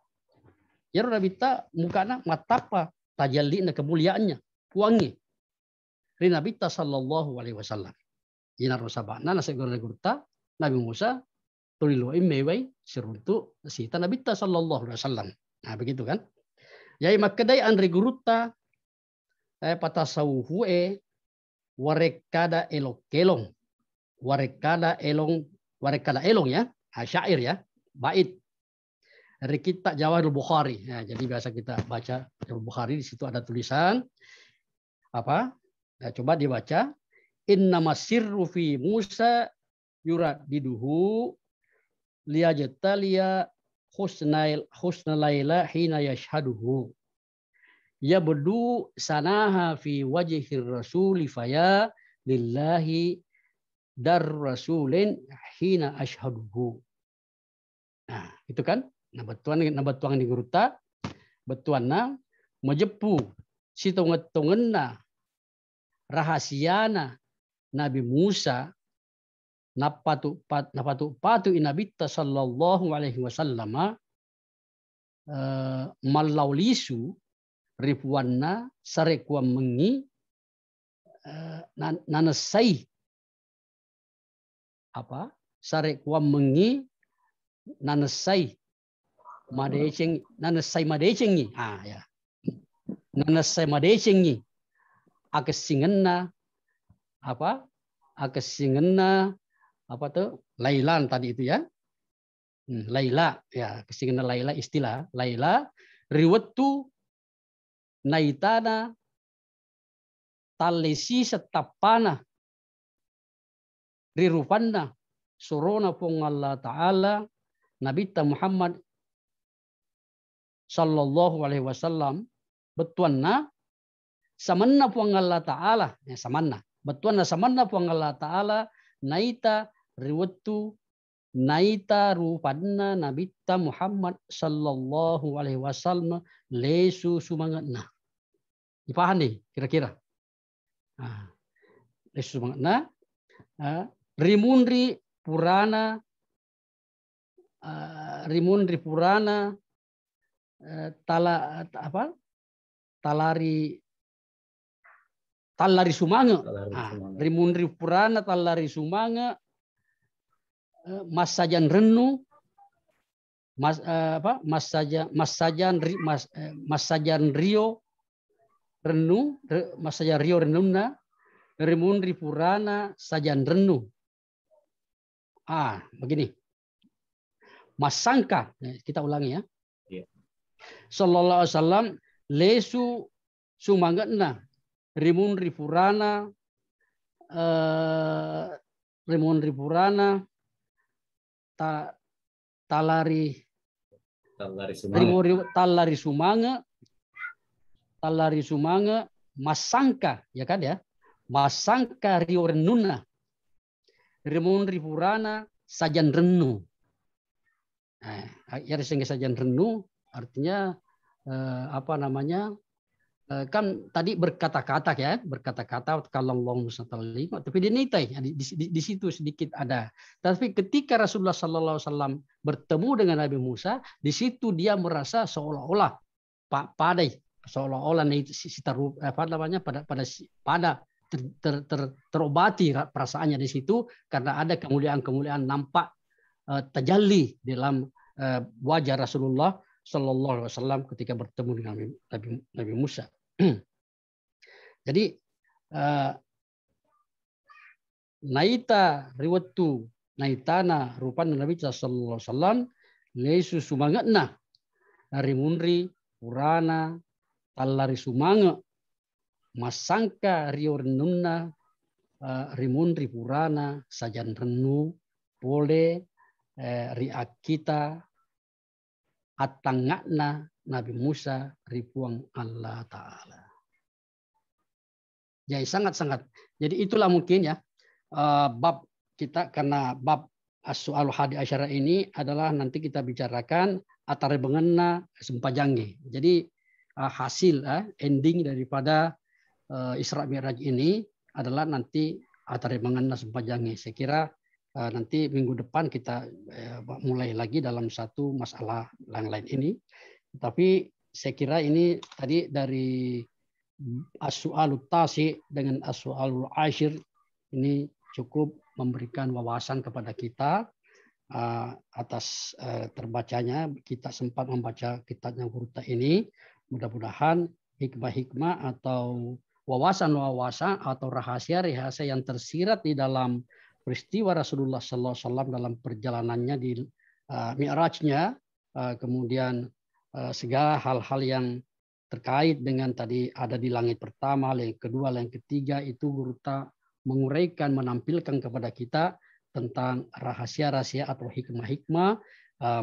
Ya Nabi ta mukana matapa tajallidna kemuliaannya. Puangi. Ri Nabi sallallahu alaihi wasallam. Ina rosabana nasa gurta Nabi Musa tulilu imewai siruntu sita Nabi sallallahu alaihi wasallam. Nah begitu kan. Yai makadai andri guruta patasawuhue warekada elong warekada elong ya syair ya bait dari kita Jawahirul Bukhari. Nah, jadi biasa kita baca Jawahirul Bukhari di situ ada tulisan apa? Nah, coba dibaca innama sirru fi Musa yuradiduhu liyajtaliya husnalaila hina yashhaduhu yabdu sanaha fi wajhir rasuli faya lillahi dar rasulin hina ashhaduhu. Nah itu kan nabatuan di guruta betuanna majepu sitongetongenna rahasiana Nabi Musa napatu inabita sallallahu alaihi wasallam malaulisu ribuanna sarekwa mengi nanasai apa sarekwa mengi nanasai madecengi ya nanasai madecengi akesingenna apa tuh Lailan tadi itu ya. Laila ya, kesingan Laila istilah Laila riwatu naitana talesi setapana rirupanna surona pung Allah taala Nabi Muhammad sallallahu alaihi wasallam betuanna samanna pung Allah taala ya samanna betuanna samanna pung Allah taala naita riwatu naita rupanna Nabi Muhammad sallallahu alaihi wasallam lesu sumangatna. Dipaham nih kira-kira. Lesu sumangatna rimunri purana talari sumanga. Rimunri purana talari sumanga masajan renu masajan rio renu masajan rio renuna rimunri purana sajan renu. Begini. Masangka, kita ulangi ya. Sallallahu alaihi wasallam lesu sumangatna rimun ripurana talari sumanga masangka ya kan ya masangka rio renuna rimun ripurana sajan renu. Ya sehingga sajan renu artinya kan tadi berkata-kata ya, berkata-kata kalau Allah Musallim, tapi dinitai di situ sedikit ada. Tapi ketika Rasulullah Sallallahu Alaihi Wasallam bertemu dengan Nabi Musa, di situ dia merasa seolah-olah padai seolah-olah terobati perasaannya di situ karena ada kemuliaan-kemuliaan nampak tajalli dalam wajah Rasulullah Sallallahu Alaihi Wasallam ketika bertemu dengan Nabi Musa. Jadi naita riwatu naitana rupan Nabi Sallallahu Alaihi Wasallam lesu sumangatna rimunri purana talari sumanga masangka riornunna rimunri purana sajan renu pole riakita atangakna Nabi Musa ripuang Allah Ta'ala. Jadi sangat-sangat. Jadi itulah mungkin ya bab kita, karena bab as-su'al hadi asyara ini adalah nanti kita bicarakan atare bengena sempajangi. Jadi hasil ending daripada Isra Mi'raj ini adalah nanti atare bengena sempajangi. Saya kira nanti minggu depan kita mulai lagi dalam satu masalah yang lain ini. Tapi saya kira ini tadi dari as-su'alut tasi dengan as-su'alul asyir ini cukup memberikan wawasan kepada kita atas terbacanya kita sempat membaca kitabnya Gurta ini. Mudah-mudahan hikmah-hikmah atau wawasan-wawasan atau rahasia-rahasia yang tersirat di dalam peristiwa Rasulullah Sallallahu Alaihi Wasallam dalam perjalanannya di Mi'rajnya, kemudian segala hal-hal yang terkait dengan tadi ada di langit pertama, yang kedua, yang ketiga, itu Gurta menguraikan, menampilkan kepada kita tentang rahasia-rahasia atau hikmah-hikmah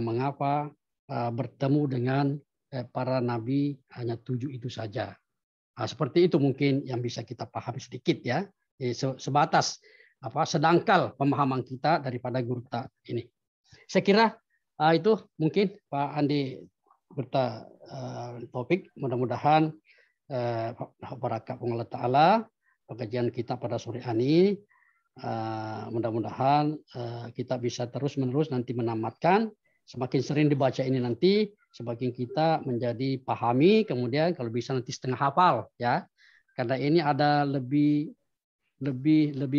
mengapa bertemu dengan para nabi hanya 7 itu saja. Seperti itu mungkin yang bisa kita pahami sedikit ya, sebatas sedangkal pemahaman kita daripada Gurta ini. Saya kira itu mungkin Pak Andi Gurta topik. Mudah-mudahan barakat Allah Ta'ala pengajian kita pada sore ini. Mudah-mudahan kita bisa terus-menerus nanti menamatkan. Semakin sering dibaca ini nanti, semakin kita menjadi pahami. Kemudian kalau bisa nanti setengah hafal ya, karena ini ada lebih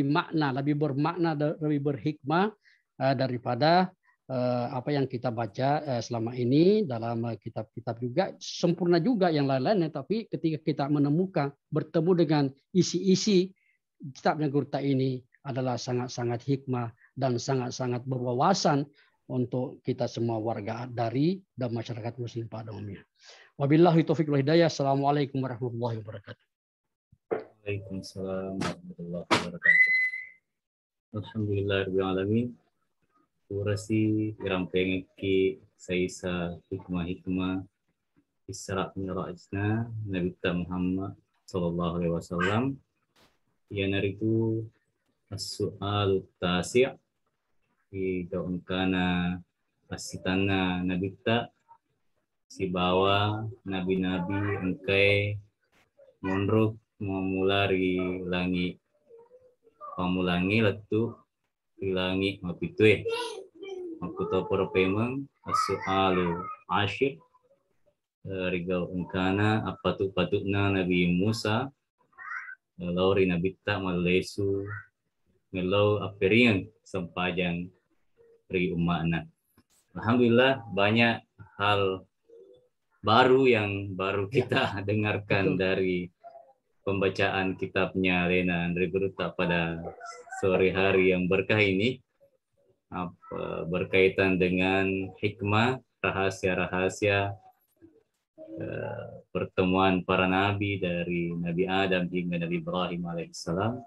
makna, lebih bermakna, lebih berhikmah daripada apa yang kita baca selama ini dalam kitab-kitab juga. Sempurna juga yang lain-lainnya, tapi ketika kita menemukan, bertemu dengan isi-isi kitabnya Gurta ini adalah sangat-sangat hikmah dan sangat-sangat berwawasan untuk kita semua warga dari dan masyarakat muslim pada umumnya. Wabillahi taufiq wal hidayah. Assalamualaikum warahmatullahi wabarakatuh. Waalaikumsalam warahmatullahi wabarakatuh. Alhamdulillahirabbil alamin. Kurasi rampeng ki saisa hikmah-hikmah Isra Mi'rajna Nabi Muhammad sallallahu alaihi wasallam. Yang itu as-su'al tasi' fi daunkana asitana Nabi si bawa nabi-nabi engkai munruk memulari langi pamulangi letu ilangi mapitue makuto propemang as-su'alu asyir rigau engkana apa tu patutna Nabi Musa lauri Nabi ta malesu melau aperian sempajang pri umakna. Alhamdulillah banyak hal baru yang kita dengarkan dari pembacaan kitabnya Lena Andre Gurta pada sore hari yang berkah ini, berkaitan dengan hikmah, rahasia-rahasia pertemuan para nabi dari Nabi Adam hingga Nabi Ibrahim alaihissalam.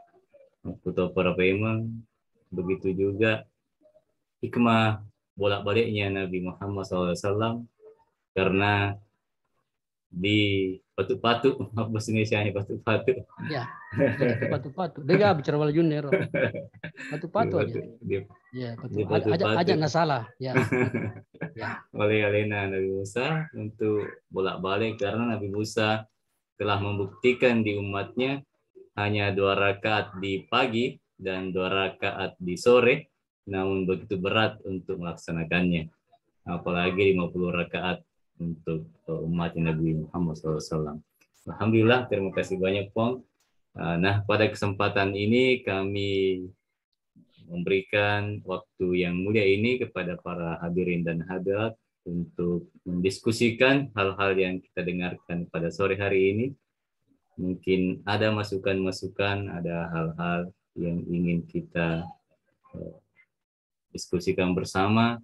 Kuto para pemang, begitu juga hikmah bolak-baliknya Nabi Muhammad SAW, karena di patu-patu, bahasa Indonesia patu-patu. Ya, patu-patu. Dia bicara wala junior. Patu-patu aja. Ya, patu. Aja nggak salah. Ya. Ya. Oleh alena Nabi Musa untuk bolak-balik, karena Nabi Musa telah membuktikan di umatnya hanya 2 rakaat di pagi dan 2 rakaat di sore, namun begitu berat untuk melaksanakannya. Apalagi 50 rakaat untuk umat Nabi Muhammad SAW. Alhamdulillah, terima kasih banyak Pong. Nah, pada kesempatan ini kami memberikan waktu yang mulia ini kepada para hadirin dan hadirat untuk mendiskusikan hal-hal yang kita dengarkan pada sore hari ini. Mungkin ada masukan-masukan, ada hal-hal yang ingin kita diskusikan bersama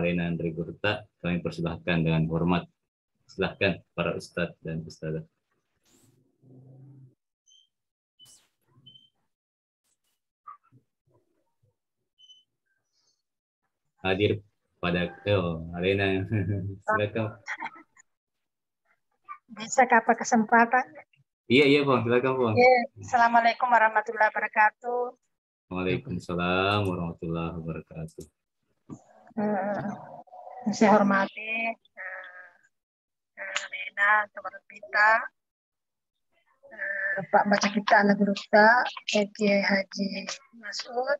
Lena Andre Gurta. Kami persilahkan dengan hormat. Silahkan para ustadz dan ustadzah. Hadir pada Lena. Silakan. Bisa apa kesempatan? Iya Bang, silakan Bang. Assalamualaikum warahmatullahi wabarakatuh. Waalaikumsalam warahmatullahi wabarakatuh. Saya hormati Lena, teman kita, Pak Baca Kita Anak Gurta, Kiai Haji Masud.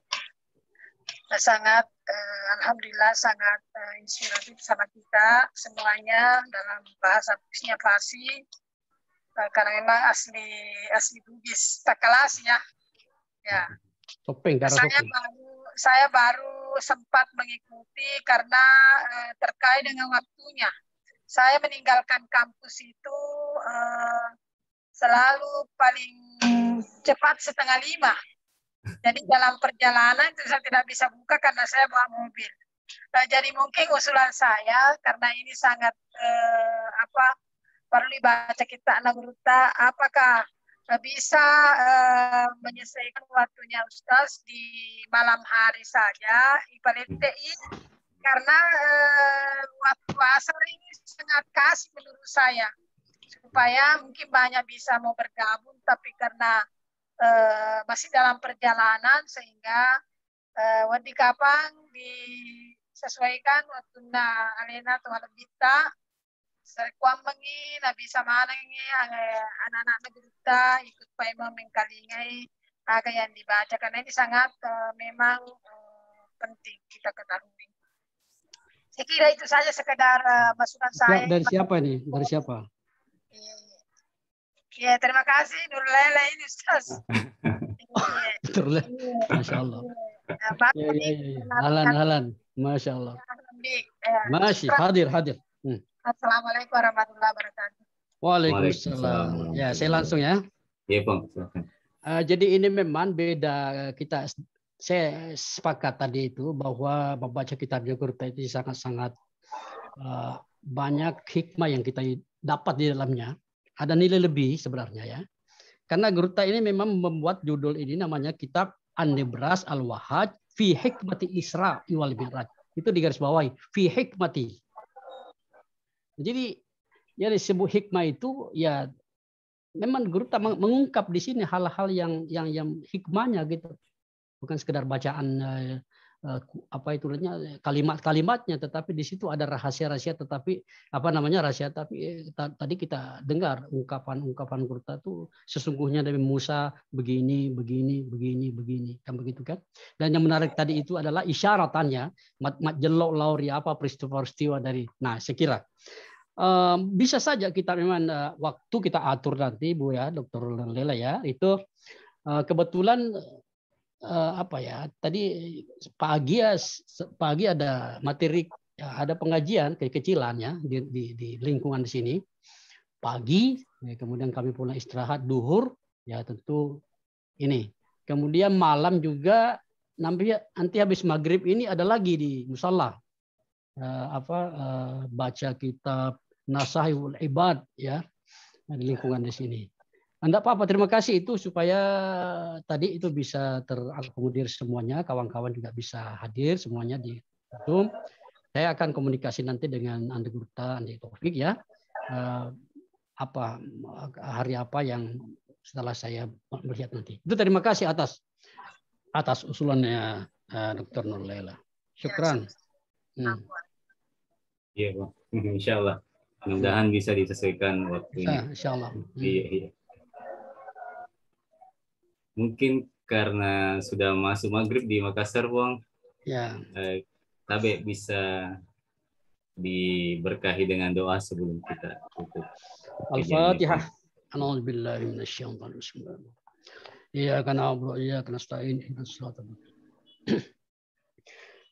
Sangat alhamdulillah sangat inspiratif sama kita semuanya dalam bahasa Farsi. Karena memang asli Bugis, tak kelas ya. Saya baru sempat mengikuti karena terkait dengan waktunya. Saya meninggalkan kampus itu selalu paling cepat 4:30. Jadi dalam perjalanan itu saya tidak bisa buka karena saya bawa mobil. Jadi mungkin usulan saya karena ini sangat perlu dibaca kita Anak Gurta, apakah bisa menyelesaikan waktunya Ustaz di malam hari saja IPLTI karena waktu asar ini sangat kasih menurut saya supaya mungkin banyak bisa mau bergabung tapi karena masih dalam perjalanan sehingga wadi kapang disesuaikan waktunya Alena Tuhan kita serkuam mengi nabi sama anak-anak negara ikut paimah mengkalingai agak yang dibaca karena ini sangat memang penting kita ketahui. Saya kira itu saja sekedar masukan saya. Dari siapa ini? Dari siapa? Ya, terima kasih Nurlela ini Ustaz. Masya Allah. Halan. Masya Allah. Masih hadir. Assalamualaikum warahmatullahi wabarakatuh. Waalaikumsalam. Ya, saya langsung ya. Iya Bang, silakan. Jadi ini memang beda kita. Saya sepakat tadi itu bahwa membaca kitab Gurta itu sangat-sangat banyak hikmah yang kita dapat di dalamnya. Ada nilai lebih sebenarnya ya. Karena Gurta ini memang membuat judul ini namanya kitab An-Nibras Al-Wahaj fi Hikmati Isra wal Mi'raj. Itu digarisbawahi fi hikmati. Jadi ya disebut hikmah itu ya memang Gurta mengungkap di sini hal-hal yang hikmahnya gitu. Bukan sekedar bacaan kalimat-kalimatnya, tetapi di situ ada rahasia-rahasia, tetapi rahasia. Tapi tadi kita dengar ungkapan Gurta itu sesungguhnya dari Musa begini, kan begitu kan? Dan yang menarik tadi itu adalah isyaratannya, jelok lauri apa peristiwa dari. Nah, saya kira bisa saja kita memang waktu kita atur nanti Bu ya, Dr. Lela ya, itu kebetulan tadi pagi ada materi, ada pengajian kekecilannya di lingkungan di sini pagi, kemudian kami pulang istirahat duhur ya tentu ini, kemudian malam juga nanti habis maghrib ini ada lagi di musala baca kitab Nasahihul Ibad ya di lingkungan di sini. Anda apa-apa, terima kasih itu supaya tadi itu bisa terakomodir semuanya, kawan-kawan juga bisa hadir semuanya di Zoom. Saya akan komunikasi nanti dengan Andi Gurta, Andi Taufik ya. Hari apa yang setelah saya melihat nanti. Itu terima kasih atas usulannya Dr. Nurlela. Syukran. Iya Bang, insya Allah. Mudah-mudahan bisa disesuaikan waktunya. Insya Allah. Iya. Mungkin karena sudah masuk maghrib di Makassar, Bang. Ya. Tabe bisa diberkahi dengan doa sebelum kita tutup. Al-Fatihah. A'udzubillahi minasyaitonir rajim. Iyyaka na'budu wa iyyaka nasta'in. Ihdinas siratal mustaqim.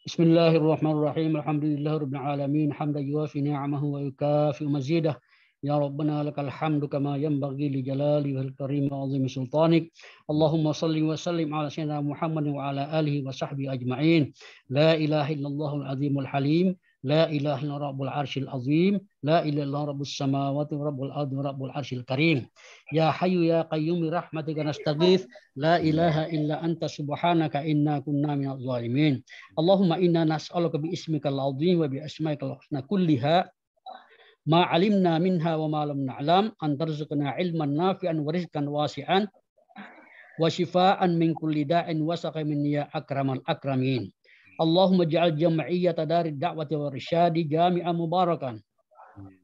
Bismillahirrahmanirrahim. Alhamdulillahirabbil alamin. Hamdan yuwafi ni'amahu wa yukafi'u mazidah. Ya Rabbana lakal hamdu kama yanbaghi li jalali wal karim wa azimi sultanik. Allahumma salli wa sallim ala sayyidina Muhammad wa ala alihi wa sahbihi ajma'in. La ilaha illallahul azimul halim. La ilaha illa rabbul arsyil azim. La ilaha illa rabbus samawati wa rabbul ardi wa rabbul arsyil karim. Ya hayyu ya qayyum bi rahmatika nastaghits. La ilaha illa anta subhanaka inna kunna minadh zalimin. Allahumma inna nas'aluka bi ismikal azim wa bi asma'ikal husna kulliha ma 'alimna minha wa ma lam na'lam an tarzuqna 'ilman nafi'an wa rizqan wasi'an wa shifaa'an min kulli da'in wa saqamin ya akramal akramin. Allahumma ij'al jam'iyyata darid da'wati wa irsyadi jami'an mubarakan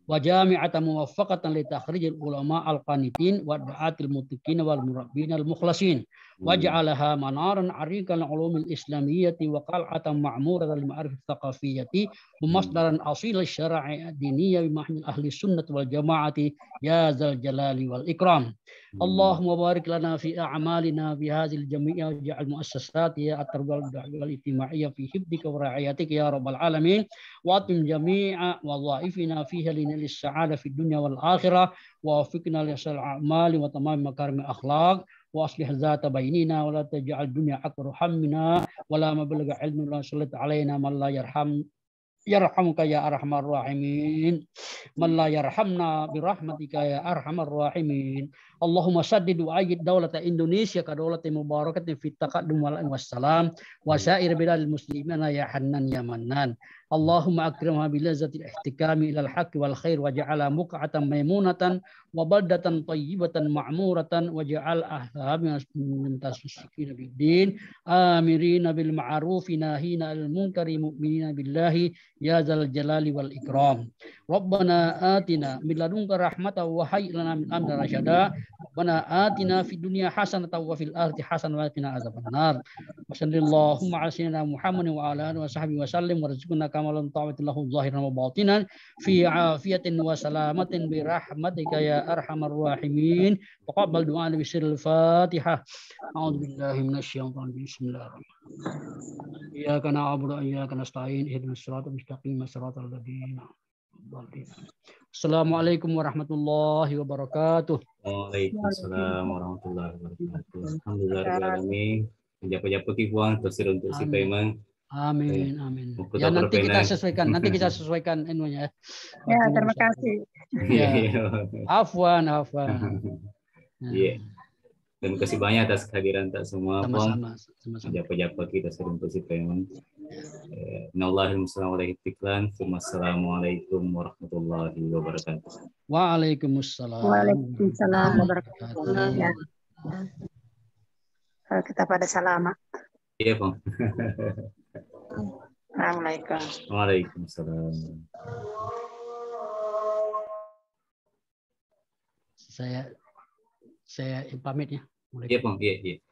wa jami'atan muwaffaqatan li takhrijil ulama al-qanitin wa du'atil muttaqin wal murabbin al-mukhlasin waj'alaha manaran 'ariqan ulumil islamiyyati wa qal'atan ma'muratan lil ma'arif thaqafiyyati wa masdaran asil syara'i ad-diniyya bi mahmil ahli sunnah wal jama'ati ya zal jalali wal ikram. Allahumma barik lana fi a'malina fi hadhil jami'a waj'al muassasati at-tarbiyah wal ijtima'iyyah fi hifdika wa ri'ayatika ya rabbal alamin wa atim jami'a wadhaifina fiha linis sa'ada fid dunya wal akhirah wa wafiqna li asal a'mali wa tamam makarim akhlaq wa aslih zata bainina wa la taj'al dunya akbar hammina wa la mablagha ilmina wa sallit alaina man la yarhamuka ya arhamar rahimin man la yarhamna bi rahmatika ya arhamar rahimin. Allahumma saddid wa ayyid dawlata Indonesia ka dawlatin mubarakatin fit taqaddum wal wassalam wa sa'ir biladil muslimina ya hannan ya mannan. Allahumma akrimha bi lazzatil ihtikami ilal haqqi wal khair wa ja'ala muq'atan maimunatan wa baldatan tayyibatan ma'muratan wa ja'al ahlaha min tasfiqina bid din amirina bil ma'ruf nahina al munkari mu'minina billahi ya zal jalali wal ikram. Rabbana atina min ladunka rahmatan wa hayyi lana min amrina rasyada. Rabbana atina fid dunya hasanatan wa fil akhirati hasanatan wa qina adzabannar. Wa sallallahu ala sayyidina Muhammadin wa ala alihi wa sahbihi wa sallim wa rizqna kamalan ta'atillahu zahiran wa batinan fi afiyatin wa salamatin bi rahmatika ya arhamar rahimin. Taqabbal du'a bi sirril Fatihah. A'udzu billahi minasyaitonir rajim. Bismillahirrahmanirrahim. Iyyaka na'budu wa iyyaka nasta'in. Ihdinas siratal mustaqim, siratal ladzina Assalamualaikum warahmatullahi wabarakatuh. Waalaikumsalam warahmatullahi wabarakatuh. Alhamdulillahirrahmanirrahim. Menjapa-japa kipuang tersir untuk si Paiman. Amin, amin. Ya nanti kita sesuaikan inunya. Ya, terima kasih. Ya. Afwan. Iya. Terima kasih banyak atas kehadiran tak semua. Sama-sama. Japa-japa kita sering untuk si Paiman. Assalamualaikum warahmatullahi wabarakatuh. Waalaikumsalam. Waalaikumsalam warahmatullahi wabarakatuh. Kita pada salamat. Iya, Bang. Assalamualaikum. Waalaikumsalam. Saya pamit ya. Iya, Bang. Iya.